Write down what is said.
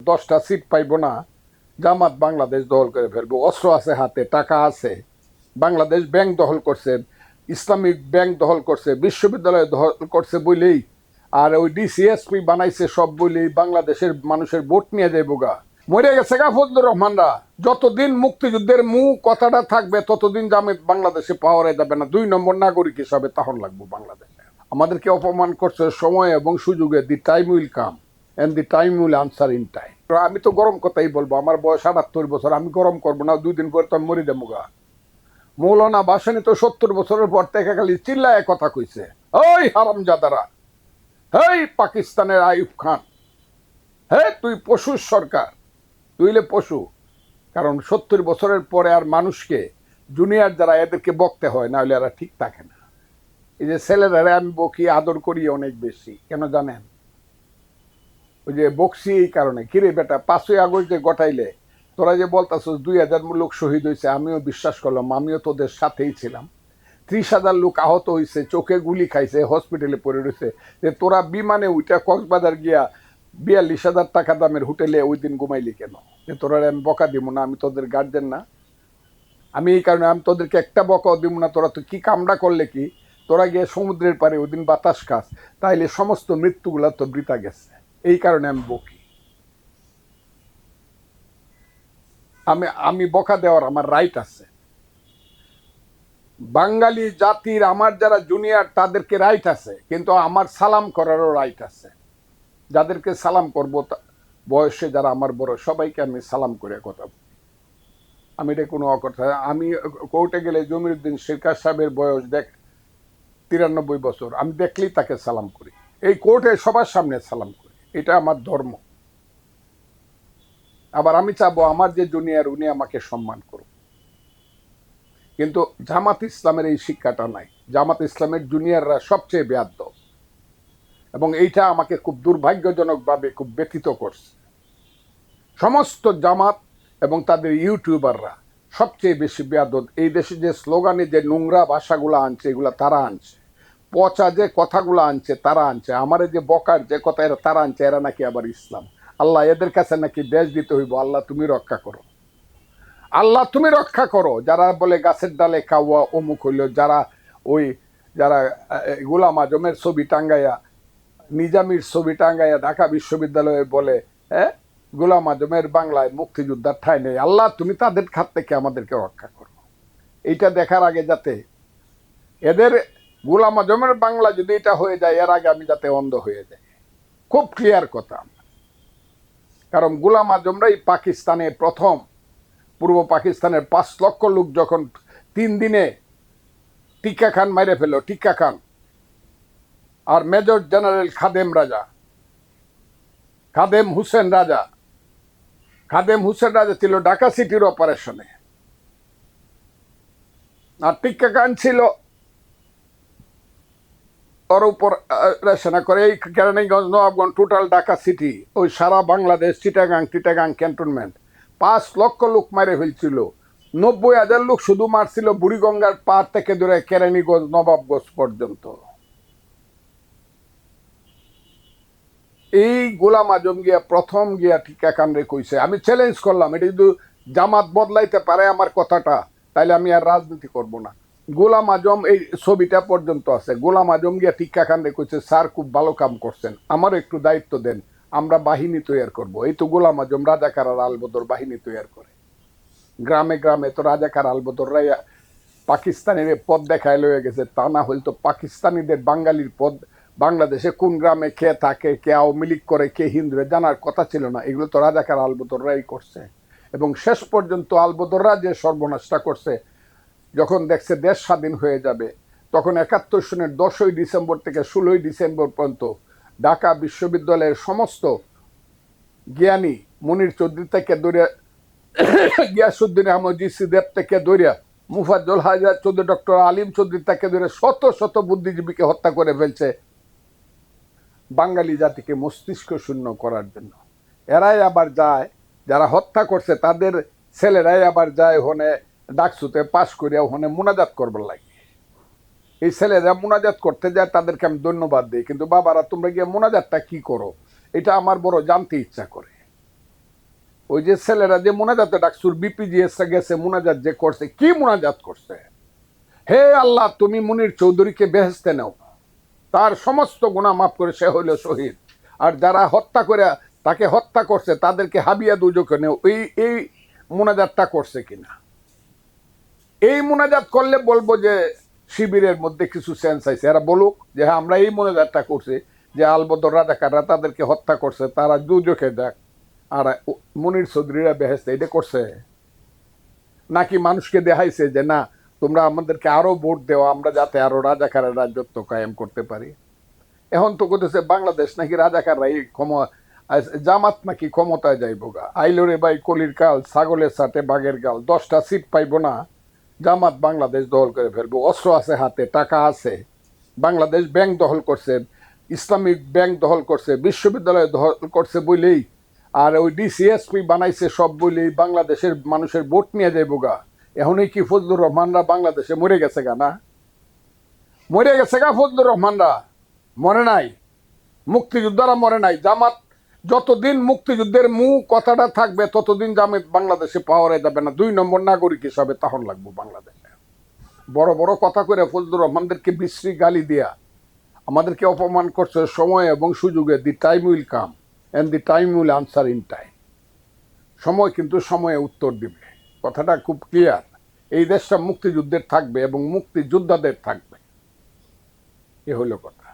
10টা সিট পাইব না, জামাত বাংলাদেশ দখল করে ফেলবো। অস্ত্র আছে হাতে, টাকা আছে, বাংলাদেশ ব্যাংক দখল করছে, ইসলামিক ব্যাংক দখল করছে, বিশ্ববিদ্যালয় দখল করছে বলেই, আর ওই ডিসিএসপি বানাইছে সব বলেই বাংলাদেশের মানুষের ভোট নিয়ে যাইব গা। মরে গেছে গা ফজলুর রহমানরা। যতদিন মুক্তিযুদ্ধের কথাটা থাকবে ততদিন জামাত বাংলাদেশে পাওয়ারে যাবে না। 2 নম্বর নাগরিক হিসাবে তখন লাগবো বাংলাদেশে। আমাদেরকে অপমান করছে সময় এবং সুযোগে। The time will come and the time will answer in time. আমি তো গরম কথাই বলবো, আমার বয়স 78 বছর, আমি গরম করবো না, 2 দিন পরে তো আমি মরে যাবো গা। মৌলানা ভাসানী তো 70 বছরের পর থেকে খালি চিল্লায় কথা কইছে, ওই হারামজাদারা, হেই পাকিস্তানের আইয়ুব খান, হে তুই পশুর সরকার, তুইলে পশু। কারণ 70 বছরের পরে আর মানুষকে জুনিয়র যারা এদেরকে বকতে হয়, না হলে এরা ঠিক থাকে না। এই যে ছেলেরা আমি বকি, আদর করি অনেক বেশি, কেন জানেন? ওই যে বকছি এই কারণে, কিরে বেটা 5ই আগস্ট যে গটাইলে তোরা যে বলতাছস 2000 লোক শহীদ হয়েছে, আমিও বিশ্বাস করলাম, আমিও তোদের সাথেই ছিলাম। 30,000 লোক আহত হয়েছে, চোখে গুলি খাইছে, হসপিটালে পড়ে রয়েছে। যে তোরা বিমানে উইটা কক্সবাজার গিয়া 42,000 টাকা দামের হোটেলে ওই দিন ঘুমাইলি কেন? যে তোরা আমি বকা দিব না? আমি তোদের গার্জেন না? আমি এই কারণে আমি তোদেরকে একটা বকাও দিব না। তোরা তো কি কামড়া করলে কি? তোরা গিয়ে সমুদ্রের পারে ওই দিন বাতাস খাস, তাইলে সমস্ত মৃত্যুগুলা তো বৃথা গেছে। এই কারণে আমি বকি। আমি বকা দেওয়ার আমার রাইট আছে। বাঙালি জাতির আমার যারা জুনিয়র তাদেরকে রাইট আছে, কিন্তু আমার সালাম করারও রাইট আছে। যাদেরকে সালাম করব বয়সে যারা আমার বড়, সবাইকে আমি সালাম করে কথা বলি। আমি এটা কোনো অকথা। আমি কোর্টে গেলে জমিরুদ্দিন শিরকার সাহেবের বয়স 93 বছর, আমি দেখলেই তাকে সালাম করি। এই কোর্টে সবার সামনে সালাম করি, এটা আমার ধর্ম। আবার আমি চাবো আমার যে জুনিয়র উনি আমাকে সম্মান করুন। কিন্তু জামাত ইসলামের এই শিক্ষাটা নাই। জামাত ইসলামের জুনিয়ররা সবচেয়ে বেয়াদ্দব, এবং এইটা আমাকে খুব দুর্ভাগ্যজনকভাবে খুব ব্যথিত করছে। সমস্ত জামাত এবং তাদের ইউটিউবাররা সবচেয়ে বেশি বেয়াদব। এই দেশে যে স্লোগানে যে নোংরা ভাষাগুলো আনছে, এগুলো তারা আনছে। পচা যে কথাগুলো আনছে তারা আনছে। আমার যে বকার যে কথা এরা তারা আনছে। এরা নাকি আবার ইসলাম। আল্লাহ এদের কাছে নাকি দেশ দিতে হইব। আল্লাহ তুমি রক্ষা করো, আল্লাহ তুমি রক্ষা করো। যারা বলে গাছের ডালে খাওয়া অমুক হইল, যারা গোলাম আজমের ছবি টাঙ্গাইয়া, নিজামীর ছবি টাঙ্গাইয়া ঢাকা বিশ্ববিদ্যালয়ে বলে, হ্যাঁ গোলাম আজমের বাংলায় মুক্তিযোদ্ধার ঠাঁই নেই, আল্লাহ তুমি তাদের খাত থেকে আমাদেরকে রক্ষা করো। এইটা দেখার আগে যাতে এদের গোলাম আজমের বাংলা যদি এটা হয়ে যায়, এর আগে আমি যাতে অন্ধ হয়ে যাই। খুব ক্লিয়ার কথা। কারণ গোলাম আজমরাই পাকিস্তানে প্রথম, পূর্ব পাকিস্তানের 5 লক্ষ লোক যখন 3 দিনে টিক্কা খান মাইরে ফেল, টিক্কা খান আর মেজর জেনারেল খাদেম হুসেন রাজা ছিল ঢাকা সিটির অপারেশনে, আর টিক্কা খান ছিল ওর উপর রচনা করে। এই কেরানীগঞ্জ, নবাবগঞ্জ, টোটাল ঢাকা সিটি, ওই সারা বাংলাদেশ, চিটাগাং ক্যান্টনমেন্ট 5 লক্ষ লোক মারে ফেলছিল। 90,000 লোক শুধু মারছিল বুড়িগঙ্গার পার থেকে ধরে কেরানীগঞ্জ, নবাবগঞ্জ পর্যন্ত। এই গোলাম আজম গিয়া প্রথম গিয়া টিক্কা খানরে কইছে, আমি চ্যালেঞ্জ করলাম, এটা যদি জামাত বদলাইতে পারে আমার কথাটা, তাইলে আমি আর রাজনীতি করব না। গোলাম আজম, এই ছবিটা পর্যন্ত আছে, গোলাম আজম গিয়া টিক্কা খানরে কইছে, স্যার খুব ভালো কাম করছেন, আমার একটু দায়িত্ব দেন, আমরা বাহিনী তৈরি করব। এই তো গোলাম আজম রাজাকার আর আলবদর বাহিনী তৈরি করে। গ্রামে গ্রামে তো রাজাকার আলবদররাই পাকিস্তানের পদ দেখায় লয়ে গেছে। তা না হইলে তো পাকিস্তানিদের বাঙালির পদ বাংলাদেশে কোন গ্রামে কে থাকে, কে আওয়ামী লীগ করে, কে হিন্দুরে জানার কথা ছিল না। এগুলো তো রাজাকার আলবদররাই করছে। এবং শেষ পর্যন্ত আলবদররা যে সর্বনাশটা করছে, যখন দেখছে দেশ স্বাধীন হয়ে যাবে, তখন 71 সনের 10ই ডিসেম্বর থেকে 16ই ডিসেম্বর পর্যন্ত ঢাকা বিশ্ববিদ্যালয়ের সমস্ত জ্ঞানী, মনির চৌধুরী থেকে ধরে গিয়াসুদ্দিন আহমদ জিসি দেব থেকে ধরিয়া মুফাজ্জল হাজার চৌধুরী, ডক্টর আলিম চৌধুরী থেকে ধরে শত শত বুদ্ধিজীবীকে হত্যা করে ফেলছে বাঙালি জাতিকে মস্তিষ্ক শূন্য করার জন্য। এরাই আবার যায়, যারা হত্যা করছে তাদের ছেলেরাই আবার যায় ওখানে ডাকসুতে পাশ করিয়া ওখানে মোনাজাত করবার লাগে। এই ছেলেরা মোনাজাত করতে যায়, তাদেরকে আমি ধন্যবাদ দিই, কিন্তু বাবারা তোমরা গিয়ে মোনাজাতটা কি করো, এটা আমার বড় জানতে ইচ্ছা করে। ওই যে ছেলেরা যে মোনাজাতে ডাকসুর বিপিজিএস গেছে, মোনাজাত যে করছে, কি মোনাজাত করছে? হে আল্লাহ, তুমি মুনির চৌধুরীকে বেহেশতে নাও, তার সমস্ত গুনাহ মাফ করে সে হইল শহীদ। আর যারা হত্যা করে তাকে হত্যা করছে তাদেরকে হাবিয়া দুজকে নেও। এই মোনাজাতটা করছে কিনা? এই মোনাজাত করলে বলবো যে শিবিরের মধ্যে কিছু সেন্স আছে। এরা বলুক যে হ্যাঁ, আমরা এই মোনাজাতটা করছি, যে আলবদর রাজাকাররা তাদেরকে হত্যা করছে, তারা দুজকে দেখ, আর মুনির চৌধুরীরা বেহেশতে, এটা করছে নাকি মানুষকে দেখাইছে যে না, তোমরা আমাদেরকে আরো ভোট দেওয়া, আমরা যাতে আরো রাজাকারের রাজত্ব কায়েম করতে পারি। এখন তো করতেছে বাংলাদেশ নাকি রাজাকাররাই জামাত নাকি ক্ষমতায় যাইব গা। আইলোরে ভাই কলির কাল, ছাগলের সাথে বাঘের গাল, 10টা সিট পাইব না, জামাত বাংলাদেশ দখল করে ফেলবো। অস্ত্র আছে হাতে, টাকা আছে, বাংলাদেশ ব্যাংক দখল করছে, ইসলামিক ব্যাংক দখল করছে, বিশ্ববিদ্যালয় দখল করছে বলেই, আর ওই ডিসিএসপি বানাইছে সব বলেই বাংলাদেশের মানুষের ভোট নিয়ে যাইব গা। এখনই কি ফজলুর রহমানরা বাংলাদেশে মরে গেছে গা? না, মরে গেছে গা ফজলুর রহমানরা? মরে নাই, মুক্তিযোদ্ধারা মরে নাই। জামাত যতদিন মুক্তিযুদ্ধের কথাটা থাকবে ততদিন জামাত বাংলাদেশে পাওয়ারে যাবে না। 2 নম্বর নাগরিক হিসাবে তখন লাগবো বাংলাদেশে। বড় বড় কথা করে ফজলুর রহমানদেরকে বিশ্রী গালি দিয়া আমাদেরকে অপমান করছে। সময় এবং সুযোগে the time will come and the time will answer in time. সময় কিন্তু সময়ে উত্তর দিবে, কথাটা খুব ক্লিয়ার। এই দেশটা মুক্তিযুদ্ধের থাকবে এবং মুক্তিযোদ্ধাদের থাকবে, এ হলো কথা।